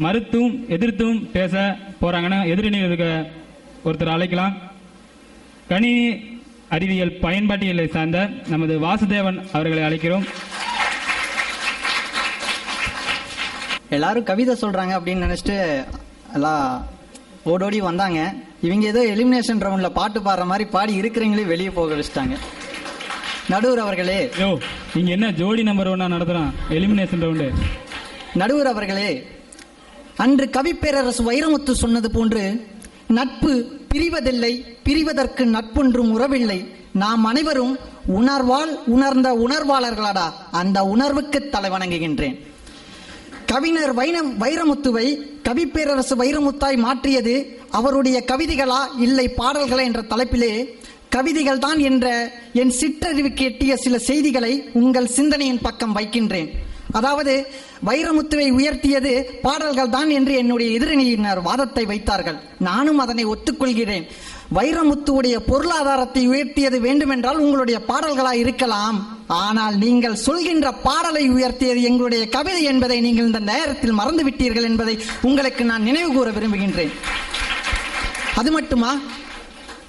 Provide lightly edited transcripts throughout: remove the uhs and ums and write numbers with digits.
மறுத்தும் எதிர்த்தும் பேச போறாங்கன்னா எதிரணியில் இருக்க ஒருத்தர் அழைக்கலாம். கணினி அறிவியல் பயன்பாட்டியலை சார்ந்த நமது வாசுதேவன் அவர்களை அழைக்கிறோம். எல்லாரும் கவிதை சொல்றாங்க அப்படின்னு நினைச்சிட்டு எல்லாம் ஓடோடி வந்தாங்க. இவங்க ஏதோ எலிமினேஷன் ரவுண்ட்ல பாட்டு பாடுற மாதிரி பாடி இருக்கிறவங்களே வெளியே போக வச்சுட்டாங்க. நடுவர் அவர்களே, நீங்க என்ன ஜோடி நம்பர் 1 நடத்துறோம் எலிமினேஷன் ரவுண்டு? நடுவர் அவர்களே, அன்று கவிப்பேரரசு வைரமுத்து சொன்னது போன்று நட்பு பிரிவதில்லை, பிரிவதற்கு நட்பொன்றும் உறவில்லை. நாம் அனைவரும் உணர்வால் உணர்ந்த உணர்வாளர்களாடா. அந்த உணர்வுக்கு தலை வணங்குகின்றேன். கவிஞர் வைரமுத்துவை கவிப்பேரரசு வைரமுத்தாய் மாற்றியது அவருடைய கவிதைகளா இல்லை பாடல்களா என்ற தலைப்பிலே கவிதைகள் தான் என்ற என் சிற்றறிவுக்கு எட்டிய சில செய்திகளை உங்கள் சிந்தனையின் பக்கம் வைக்கின்றேன். அதாவது வைரமுத்துவை உயர்த்தியது பாடல்கள் தான் என்று என்னுடைய எதிரணியினர் வாதத்தை வைத்தார்கள். நானும் அதனை ஒத்துக்கொள்கிறேன். வைரமுத்துவுடைய பொருளாதாரத்தை உயர்த்தியது வேண்டுமென்றால் உங்களுடைய பாடல்களாய் இருக்கலாம். ஆனால் நீங்கள் சொல்கின்ற பாடலை உயர்த்தியது எங்களுடைய கவிதை என்பதை நீங்கள் இந்த நேரத்தில் மறந்துவிட்டீர்கள் என்பதை உங்களுக்கு நான் நினைவு கூற விரும்புகின்றேன். அது மட்டுமா,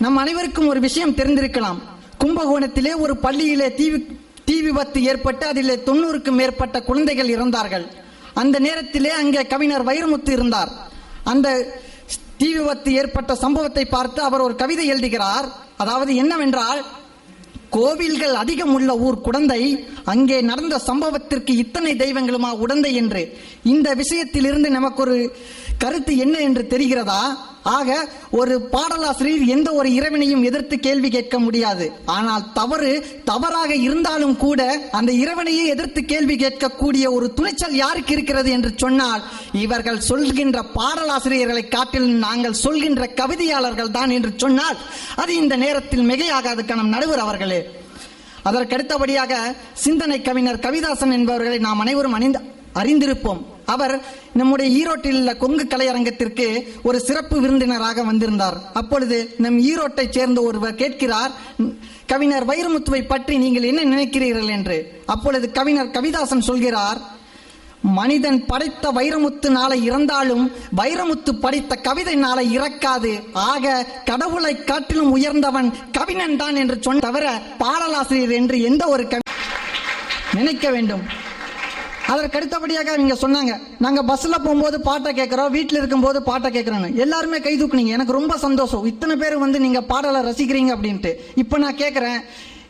நம் அனைவருக்கும் ஒரு விஷயம் தெரிந்திருக்கலாம். கும்பகோணத்திலே ஒரு பள்ளியிலே தீ விபத்து ஏற்பட்டு அதிலே 90க்கும் மேற்பட்ட குழந்தைகள் இறந்தார்கள். அந்த நேரத்திலே அங்கே கவிஞர் வைரமுத்து இருந்தார். அந்த தீ விபத்து ஏற்பட்ட சம்பவத்தை பார்த்து அவர் ஒரு கவிதை எழுதுகிறார். அதாவது என்னவென்றால், கோவில்கள் அதிகம் உள்ள ஊர் குடந்தை, அங்கே நடந்த சம்பவத்திற்கு இத்தனை தெய்வங்களுமா உடந்தை என்று. இந்த விஷயத்தில் இருந்து நமக்கு ஒரு கருத்து என்ன என்று தெரிகிறதா? ஆக ஒரு பாடலாசிரியர் எந்த ஒரு இறைவனையும் எதிர்த்து கேள்வி கேட்க முடியாது. ஆனால் தவறு தவறாக இருந்தாலும் கூட அந்த இறைவனையே எதிர்த்து கேள்வி கேட்கக்கூடிய ஒரு துணிச்சல் யாருக்கு இருக்கிறது என்று சொன்னால், இவர்கள் சொல்கின்ற பாடலாசிரியர்களை காட்டிலும் நாங்கள் சொல்கின்ற கவிதையாளர்கள் தான் என்று சொன்னால் அது இந்த நேரத்தில் மிகையாகாது கணம் நடுவர் அவர்களே. அதற்கடுத்தபடியாக சிந்தனை கவிஞர் கவிதாசன் என்பவர்களை நாம் அனைவரும் அறிந்திருப்போம். அவர் நம்முடைய ஈரோட்டில் உள்ள கொங்கு கலையரங்கத்திற்கு ஒரு சிறப்பு விருந்தினராக வந்திருந்தார். அப்பொழுது நம் ஈரோட்டை சேர்ந்த ஒருவர் கேட்கிறார், கவிஞர் வைரமுத்துவை பற்றி நீங்கள் என்ன நினைக்கிறீர்கள் என்று. அப்பொழுது கவிஞர் கவிதாசன் சொல்கிறார், மனிதன் படைத்த வைரமுத்து நாளை இறந்தாலும் வைரமுத்து படைத்த கவிதை நாளை இறக்காது. ஆக கடவுளை காட்டிலும் உயர்ந்தவன் கவிஞன் தான் என்று சொன்ன தவிர பாடலாசிரியர் என்று எந்த ஒரு நினைக்க வேண்டும். அதற்கடுத்தபடியாக நீங்க சொன்னாங்க, நாங்க பஸ்ல போகும்போது பாட்டை கேட்கிறோம், வீட்டில் இருக்கும்போது பாட்டை கேட்கிறோன்னு. எல்லாருமே கை தூக்குனீங்க. எனக்கு ரொம்ப சந்தோஷம். இத்தனை பேர் நீங்க பாடலை ரசிக்கிறீங்க அப்படின்ட்டு. இப்ப நான் கேட்கிறேன்,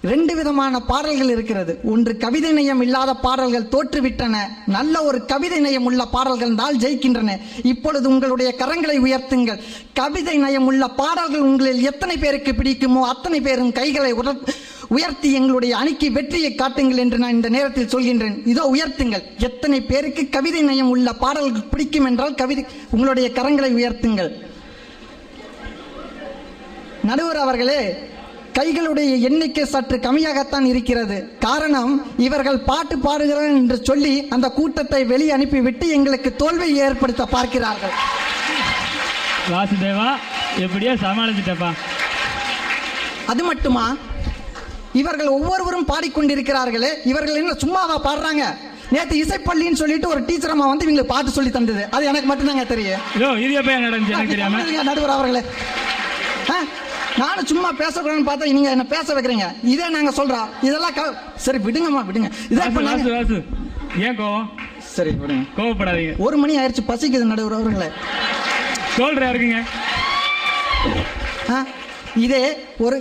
2 விதமான பாடல்கள் இருக்கிறது. ஒன்று கவிதை நயம் இல்லாத பாடல்கள் தோற்றுவிட்டன, நல்ல ஒரு கவிதை நயம் உள்ள பாடல்கள் தான் ஜெயிக்கின்றன. இப்பொழுது உங்களுடைய கரங்களை உயர்த்துங்கள். கவிதை நயம் உள்ள பாடல்கள் உங்களில் எத்தனை பேருக்கு பிடிக்குமோ அத்தனை பேரும் கைகளை உயர்த்தி எங்களுடைய அணிக்கு வெற்றியை காட்டுங்கள் என்று நான் இந்த நேரத்தில் சொல்கின்றேன். இதோ உயர்த்துங்கள். எத்தனை பேருக்கு கவிதை நயம் உள்ள பாடல்கள் பிடிக்கும் என்றால் உங்களுடைய கரங்களை உயர்த்துங்கள். நடுவர் அவர்களே, கைகளுடைய எண்ணிக்கை சற்று கம்மியாகத்தான் இருக்கிறது. காரணம், இவர்கள் பாட்டு பாடுகிறார்கள் என்று சொல்லி அந்த கூட்டத்தை வெளியே அனுப்பிவிட்டு எங்களுக்கு தோல்வியை ஏற்படுத்த பார்க்கிறார்கள். வாசுதேவா, எப்படியோ சமாளிச்சிட்டப்பா. அது மட்டுமா, இவர்கள் ஒவ்வொருவரும் பாடிக்கொண்டிருக்கிறார்களே, இவர்கள் என்ன சும்மாவா பாடுறாங்க? நேற்று இசைப்பள்ளின்னு சொல்லிட்டு ஒரு டீச்சர் அம்மா இவங்களுக்கு பாட்டு சொல்லி தந்தது. அது எனக்கு மட்டும்தாங்க தெரியும். நடுவர் அவர்களே, நானும் சும்மா பேசக்கூடாதுன்னு பார்த்தா நீங்க என்ன பேச வைக்கிறீங்க. இதே நாங்க சொல்றோம். இதெல்லாம் சரி விடுங்கம்மா, விடுங்க. ஏன் கோவம்? சரி விடுங்க, கோவப்படாதீங்க. 1 மணி ஆயிடுச்சு, பசிக்குது நடுவர் அவர்களே. சொல்றா இருக்குங்க. இதே ஒரு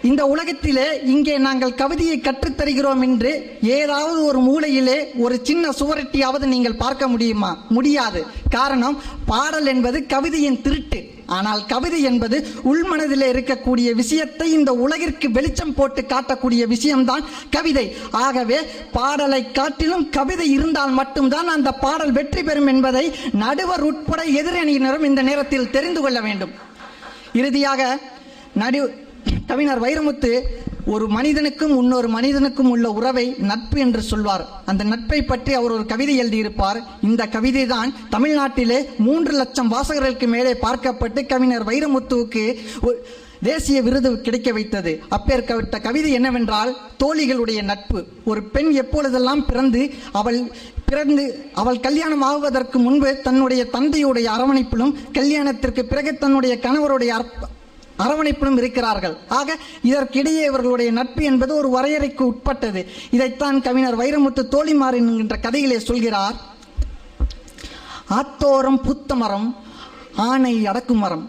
இந்த உலகத்திலே இங்கே நாங்கள் கவிதையை கற்றுத்தருகிறோம் என்று ஏதாவது ஒரு மூலையிலே ஒரு சின்ன சுவரட்டியாவது நீங்கள் பார்க்க முடியுமா? முடியாது. காரணம், பாடல் என்பது கவிதையின் திருட்டு. ஆனால் கவிதை என்பது உள்மனதிலே இருக்கக்கூடிய விஷயத்தை இந்த உலகிற்கு வெளிச்சம் போட்டு காட்டக்கூடிய விஷயம்தான் கவிதை. ஆகவே பாடலை காட்டிலும் கவிதை இருந்தால் மட்டும்தான் அந்த பாடல் வெற்றி பெறும் என்பதை நடுவர் உட்பட எதிரணியினரும் இந்த நேரத்தில் தெரிந்து கொள்ள வேண்டும். இறுதியாக கவிஞர் வைரமுத்து ஒரு மனிதனுக்கும் இன்னொரு மனிதனுக்கும் உள்ள உறவை நட்பு என்று சொல்வார். அந்த நட்பை பற்றி அவர் ஒரு கவிதை எழுதியிருப்பார். இந்த கவிதை தான் தமிழ்நாட்டிலே 3 லட்சம் வாசகர்களுக்கு மேலே பார்க்கப்பட்டு கவிஞர் வைரமுத்துவுக்கு தேசிய விருது கிடைக்க வைத்தது. அப்பேற்பட்ட கவிதை என்னவென்றால், தோழிகளுடைய நட்பு. ஒரு பெண் எப்பொழுதெல்லாம் பிறந்து அவள் பிறந்து அவள் கல்யாணம் ஆகுவதற்கு முன்பு தன்னுடைய தந்தையுடைய அரவணைப்பிலும் கல்யாணத்திற்கு பிறகு தன்னுடைய கணவருடைய அரவணைப்பிலும் இருக்கிறார்கள். ஆக இதற்கிடையே இவர்களுடைய நட்பு என்பது ஒரு வரையறைக்கு உட்பட்டது. இதைத்தான் கவிஞர் வைரமுத்து தோழிமார் என்கின்ற கதையிலே சொல்கிறார். ஆத்தோரம் பூத்த மரம், ஆனை அடக்கும் மரம்,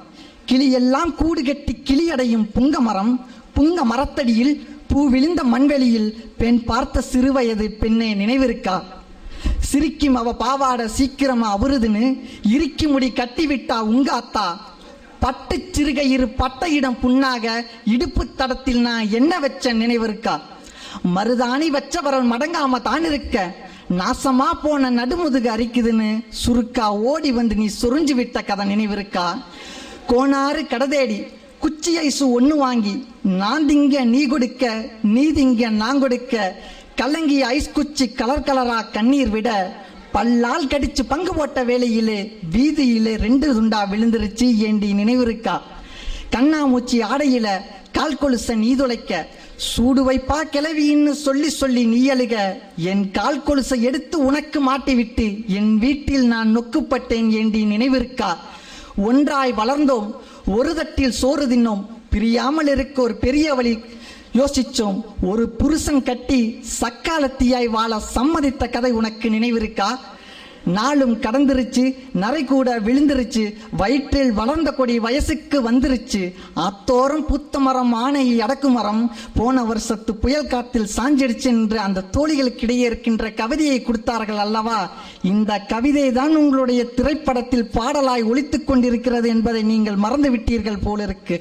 கிளியெல்லாம் கூடு கட்டி கிளி அடையும் புங்க மரம், புங்க மரத்தடியில் பூ விழுந்த மண்வெளியில் பெண் பார்த்த சிறுவயது பெண்ணே நினைவிருக்கா? சிரிக்கும் அவ பாவாட சீக்கிரமா அவருதுன்னு இறுக்கி முடி கட்டிவிட்டா உங்க அத்தா. பட்டு சிறுகையிறு பட்டையிடம் புண்ணாக இடுப்பு தடத்தில் நான் என்ன வச்ச நினைவிருக்கா? மருதாணி வச்சவரல் மடங்காம தான் இருக்க, நாசமா போன நடுமுதுகு அரிக்குதுன்னு சுருக்கா ஓடி வந்து நீ சொரிஞ்சு விட்ட கதை நினைவிருக்கா? கோனாறு கடதேடி குச்சி ஐசு ஒன்று வாங்கி நான் திங்க நீ கொடுக்க, நீ திங்க நான் கொடுக்க, கலங்கி ஐஸ் குச்சி கலர் கலரா கண்ணீர் விட, பல்லால் கடிச்சு பங்கு போட்ட வேளையிலே வீதியிலே 2 துண்டா விழுந்துருச்சு ஏண்டி நினைவிருக்கா? கண்ணாமூச்சி ஆடையில கால் கொலுச நீ துளைக்க, சூடு வைப்பா கிளவின்னு சொல்லி சொல்லி நீ அழுக, என் கால் கொலுசை எடுத்து உனக்கு மாட்டிவிட்டு என் வீட்டில் நான் நொக்குப்பட்டேன் ஏண்டி நினைவிருக்கா? ஒன்றாய் வளர்ந்தோம், ஒரு தட்டில் சோறு தின்னோம், பிரியாமல் இருக்க ஒரு பெரிய வழி யோசிச்சோம், ஒரு புருஷன் கட்டி சக்காலத்தியாய் வாழ சம்மதித்த கதை உனக்கு நினைவிருக்கா? நாளும் கடந்துருச்சு, நரை கூட விழுந்துருச்சு, வயிற்றில் வளர்ந்த கொடி வயசுக்கு வந்துருச்சு, அத்தோரம் பூத்த மரம், ஆனை அடக்கு மரம், போன வருஷத்து புயல் காத்தில் சாஞ்சிடுச்சு என்று அந்த தோழிகளுக்கிடையே இருக்கின்ற கவிதையை கொடுத்தார்கள் அல்லவா? இந்த கவிதை தான் உங்களுடைய திரைப்படத்தில் பாடலாய் ஒலித்துக் கொண்டிருக்கிறது என்பதை நீங்கள் மறந்து விட்டீர்கள் போலிருக்கு.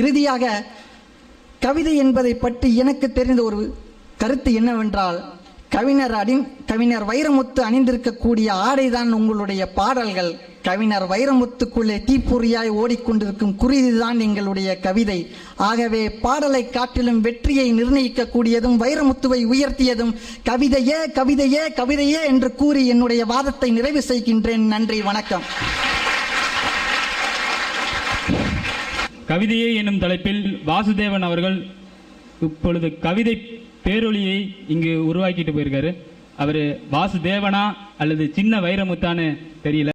இறுதியாக கவிதை என்பதை பற்றி எனக்கு தெரிந்த ஒரு கருத்து என்னவென்றால், கவிஞர் வைரமுத்து அணிந்திருக்கக்கூடிய ஆடைதான் உங்களுடைய பாடல்கள். கவிஞர் வைரமுத்துக்குள்ளே தீப்பொறியாய் ஓடிக்கொண்டிருக்கும் குறிதான் எங்களுடைய கவிதை. ஆகவே பாடலை காட்டிலும் வெற்றியை நிர்ணயிக்கக்கூடியதும் வைரமுத்துவை உயர்த்தியதும் கவிதையே கவிதையே கவிதையே என்று கூறி என்னுடைய வாதத்தை நிறைவு செய்கின்றேன். நன்றி, வணக்கம். கவிதையே என்னும் தலைப்பில் வாசுதேவன் அவர்கள் இப்பொழுது கவிதை பேரொளியை இங்கு உருவாக்கிட்டு போயிருக்காரு. அவர் வாசுதேவனா அல்லது சின்ன வைரமுத்தான்னு தெரியல.